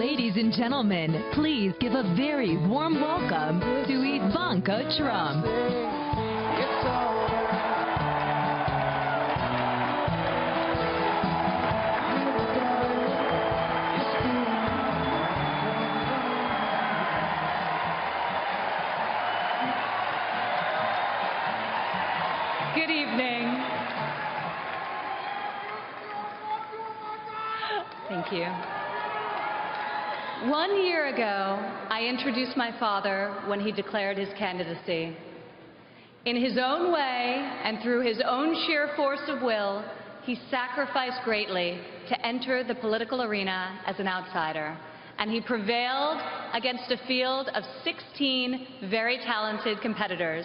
Ladies and gentlemen, please give a very warm welcome to Ivanka Trump. Good evening. Thank you. 1 year ago, I introduced my father when he declared his candidacy. In his own way and through his own sheer force of will, he sacrificed greatly to enter the political arena as an outsider. And he prevailed against a field of 16 very talented competitors.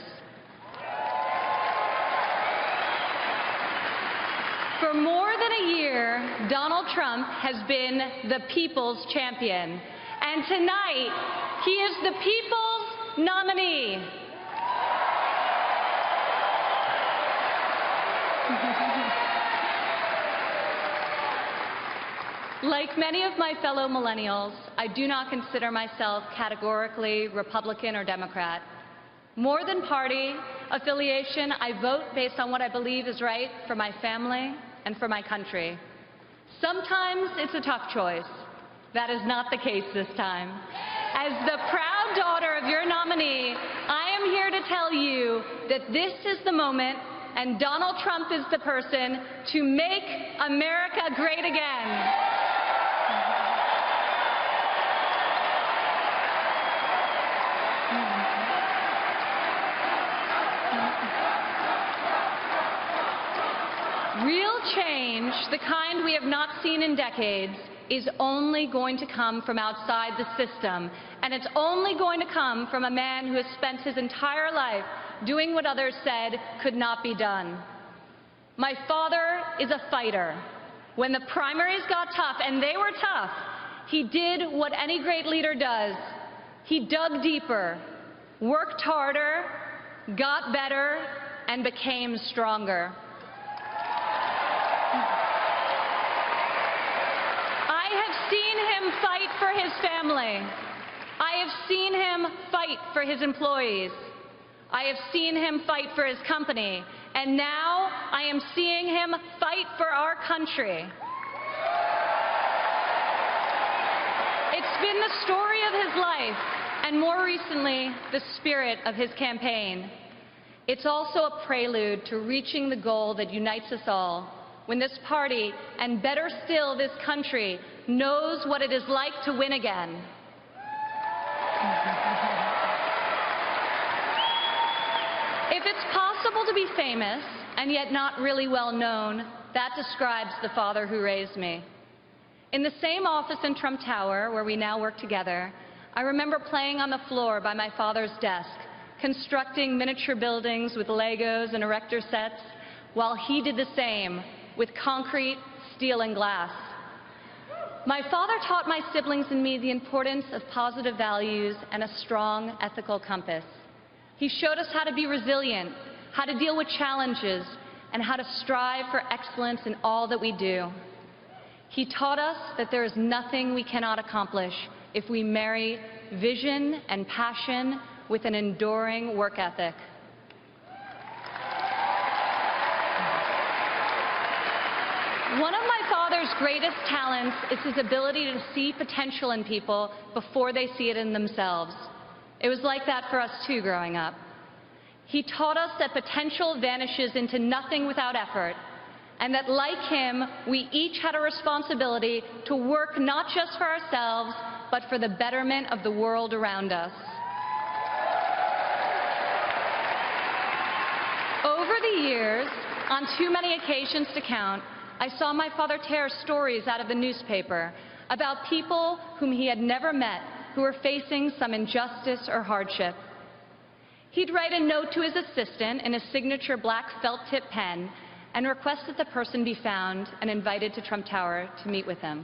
For more than a year, Donald Trump has been the people's champion. And tonight, he is the people's nominee. Like many of my fellow millennials, I do not consider myself categorically Republican or Democrat. More than party affiliation, I vote based on what I believe is right for my family and for my country. Sometimes it's a tough choice. That is not the case this time. As the proud daughter of your nominee, I am here to tell you that this is the moment, and Donald Trump is the person to make America great again. Real change, the kind we have not seen in decades, is only going to come from outside the system. And it's only going to come from a man who has spent his entire life doing what others said could not be done. My father is a fighter. When the primaries got tough, and they were tough, he did what any great leader does. He dug deeper, worked harder, got better, and became stronger. I have seen him fight for his family. I have seen him fight for his employees. I have seen him fight for his company. And now I am seeing him fight for our country. It's been the story of his life, and more recently, the spirit of his campaign. It's also a prelude to reaching the goal that unites us all, when this party, and better still this country, knows what it is like to win again. If it's possible to be famous and yet not really well known, that describes the father who raised me. In the same office in Trump Tower, where we now work together, I remember playing on the floor by my father's desk, constructing miniature buildings with Legos and erector sets, while he did the same with concrete, steel, and glass. My father taught my siblings and me the importance of positive values and a strong ethical compass. He showed us how to be resilient, how to deal with challenges, and how to strive for excellence in all that we do. He taught us that there is nothing we cannot accomplish if we marry vision and passion with an enduring work ethic. One of my father's greatest talents is his ability to see potential in people before they see it in themselves. It was like that for us too growing up. He taught us that potential vanishes into nothing without effort, and that like him, we each had a responsibility to work not just for ourselves, but for the betterment of the world around us. Over the years, on too many occasions to count, I saw my father tear stories out of the newspaper about people whom he had never met who were facing some injustice or hardship. He'd write a note to his assistant in a signature black felt-tip pen and request that the person be found and invited to Trump Tower to meet with him.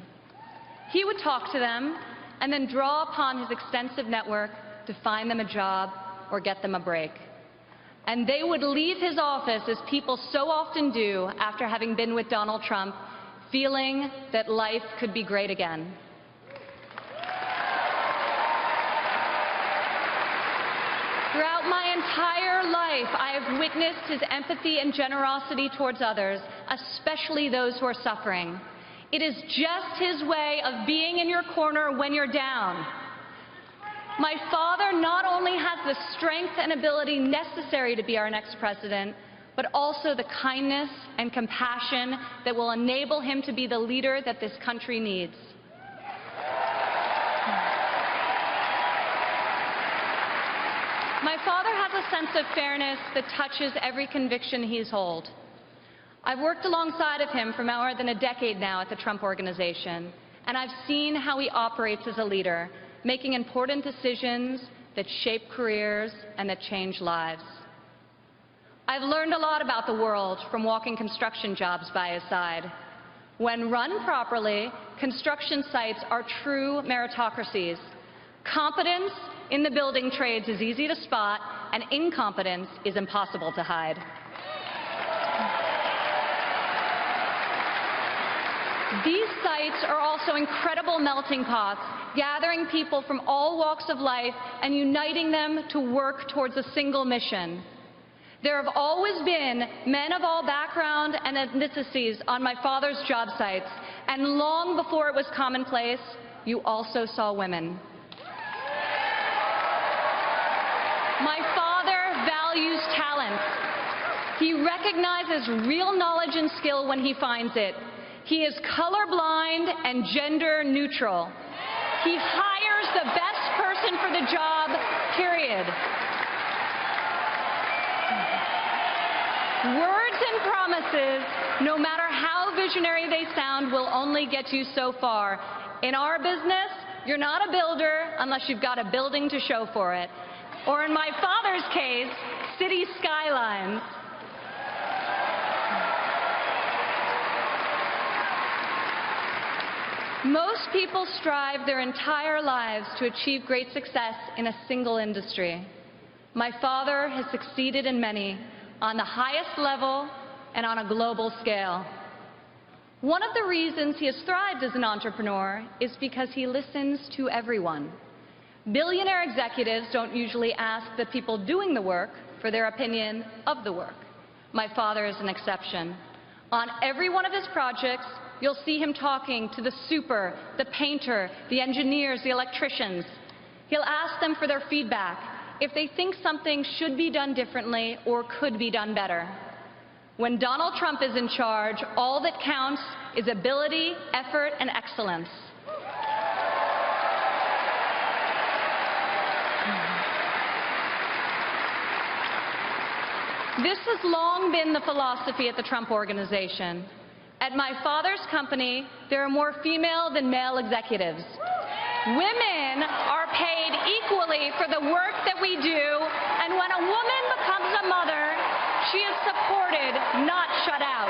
He would talk to them and then draw upon his extensive network to find them a job or get them a break. And they would leave his office, as people so often do after having been with Donald Trump, feeling that life could be great again. Throughout my entire life, I have witnessed his empathy and generosity towards others, especially those who are suffering. It is just his way of being in your corner when you're down. My father not only has the strength and ability necessary to be our next president, but also the kindness and compassion that will enable him to be the leader that this country needs. My father has a sense of fairness that touches every conviction he's held. I've worked alongside of him for more than a decade now at the Trump Organization, and I've seen how he operates as a leader, making important decisions that shape careers and that change lives. I've learned a lot about the world from walking construction jobs by his side. When run properly, construction sites are true meritocracies. Competence in the building trades is easy to spot, and incompetence is impossible to hide. These sites are also incredible melting pots, gathering people from all walks of life and uniting them to work towards a single mission. There have always been men of all background and ethnicities on my father's job sites, and long before it was commonplace, you also saw women. My father values talent. He recognizes real knowledge and skill when he finds it. He is colorblind and gender neutral. He hires the best person for the job, period. Words and promises, no matter how visionary they sound, will only get you so far. In our business, you're not a builder unless you've got a building to show for it. Or in my father's case, city skylines. Most people strive their entire lives to achieve great success in a single industry. My father has succeeded in many, on the highest level and on a global scale. One of the reasons he has thrived as an entrepreneur is because he listens to everyone. Billionaire executives don't usually ask the people doing the work for their opinion of the work. My father is an exception. On every one of his projects, you'll see him talking to the super, the painter, the engineers, the electricians. He'll ask them for their feedback, if they think something should be done differently or could be done better. When Donald Trump is in charge, all that counts is ability, effort, and excellence. This has long been the philosophy at the Trump Organization. At my father's company, there are more female than male executives. Women are paid equally for the work that we do, and when a woman becomes a mother, she is supported, not shut out.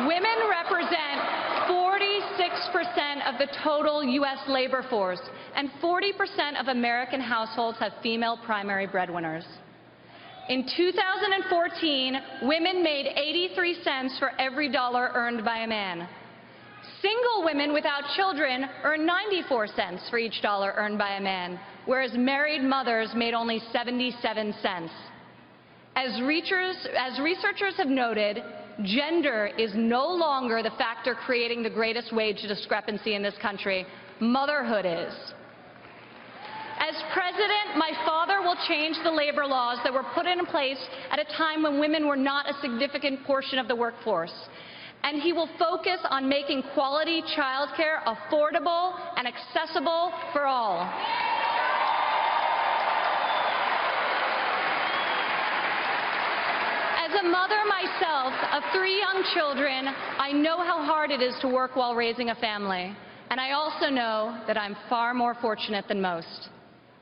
Women represent 46% of the total U.S. labor force, and 40% of American households have female primary breadwinners. In 2014, women made 83 cents for every dollar earned by a man. Single women without children earn 94 cents for each dollar earned by a man, whereas married mothers made only 77 cents. As researchers have noted, gender is no longer the factor creating the greatest wage discrepancy in this country. Motherhood is. As president, my father will change the labor laws that were put in place at a time when women were not a significant portion of the workforce. And he will focus on making quality childcare affordable and accessible for all. As a mother myself of 3 young children, I know how hard it is to work while raising a family. And I also know that I'm far more fortunate than most.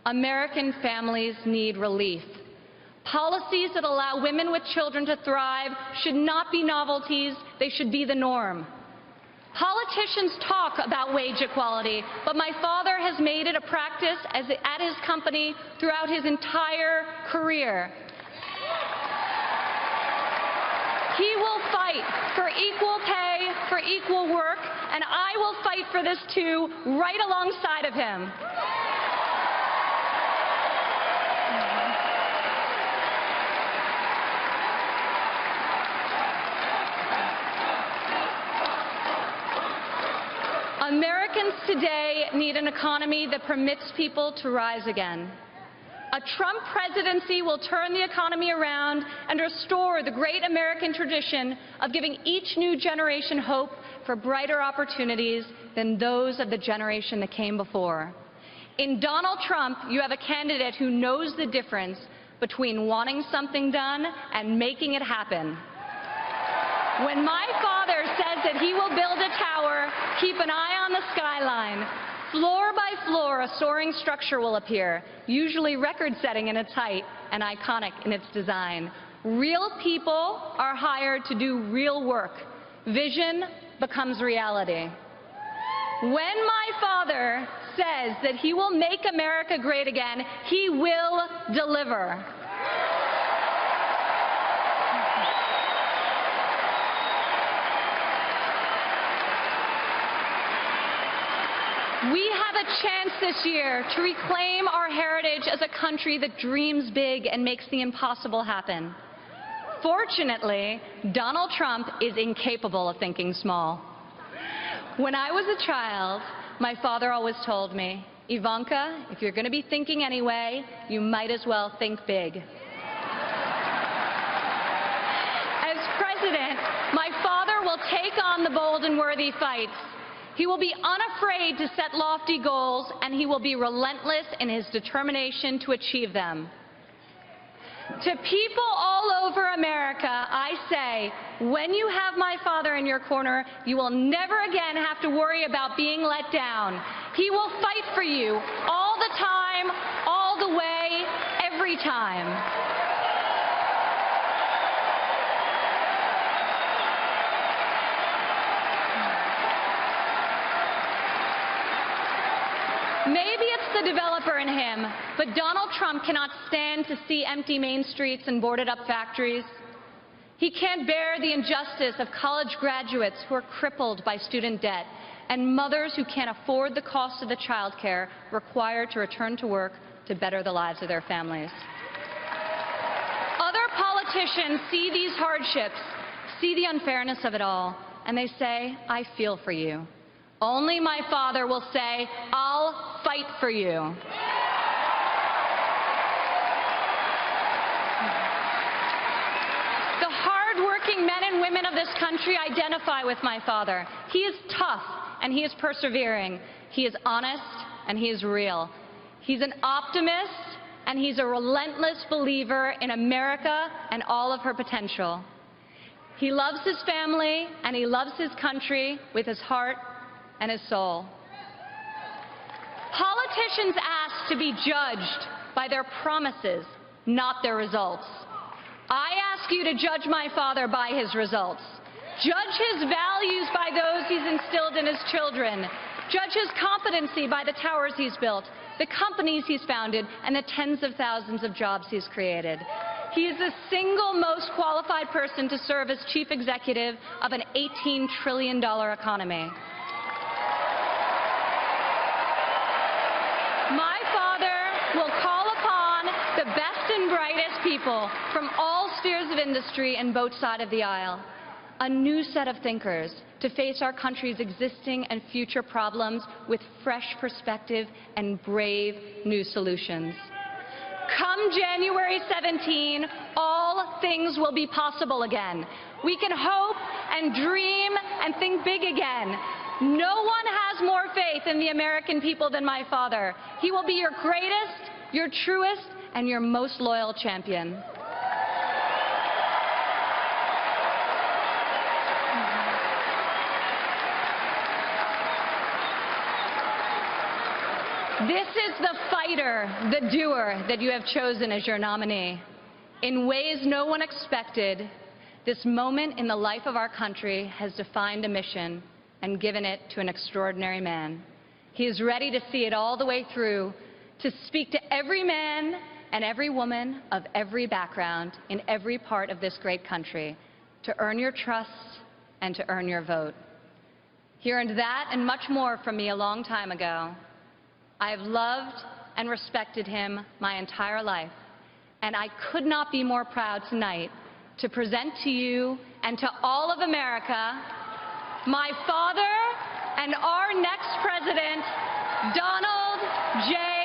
American families need relief. Policies that allow women with children to thrive should not be novelties, they should be the norm. Politicians talk about wage equality, but my father has made it a practice at his company throughout his entire career. He will fight for equal pay, for equal work, and I will fight for this too, right alongside of him. Americans today need an economy that permits people to rise again. A Trump presidency will turn the economy around and restore the great American tradition of giving each new generation hope for brighter opportunities than those of the generation that came before. In Donald Trump, you have a candidate who knows the difference between wanting something done and making it happen. When my father says that he will build a tower, keep an eye on the skyline. Floor by floor, a soaring structure will appear, usually record-setting in its height and iconic in its design. Real people are hired to do real work. Vision becomes reality. When my father says that he will make America great again, he will deliver. We have a chance this year to reclaim our heritage as a country that dreams big and makes the impossible happen. Fortunately, Donald Trump is incapable of thinking small. When I was a child, my father always told me, Ivanka, if you're going to be thinking anyway, you might as well think big. As president, my father will take on the bold and worthy fights. He will be unafraid to set lofty goals, and he will be relentless in his determination to achieve them. To people all over America, I say, when you have my father in your corner, you will never again have to worry about being let down. He will fight for you all the time, all the way, every time. Maybe it's the developer in him, but Donald Trump cannot stand to see empty main streets and boarded-up factories. He can't bear the injustice of college graduates who are crippled by student debt and mothers who can't afford the cost of the child care required to return to work to better the lives of their families. Other politicians see these hardships, see the unfairness of it all, and they say, I feel for you. Only my father will say, I'll fight for you. The hard-working men and women of this country identify with my father. He is tough and he is persevering. He is honest and he is real. He's an optimist and he's a relentless believer in America and all of her potential. He loves his family and he loves his country with his heart and his soul. Politicians ask to be judged by their promises, not their results. I ask you to judge my father by his results. Judge his values by those he's instilled in his children. Judge his competency by the towers he's built, the companies he's founded, and the tens of thousands of jobs he's created. He is the single most qualified person to serve as chief executive of an $18 trillion economy. My father will call upon the best and brightest people from all spheres of industry and both sides of the aisle, a new set of thinkers to face our country's existing and future problems with fresh perspective and brave new solutions. Come January 17, all things will be possible again. We can hope and dream and think big again. No one has more faith in the American people than my father. He will be your greatest, your truest, and your most loyal champion. This is the fighter, the doer that you have chosen as your nominee. In ways no one expected, this moment in the life of our country has defined a mission. and given it to an extraordinary man. He is ready to see it all the way through, to speak to every man and every woman of every background in every part of this great country, to earn your trust and to earn your vote. He earned that and much more from me a long time ago. I have loved and respected him my entire life, and I could not be more proud tonight to present to you and to all of America my father and our next president, Donald J.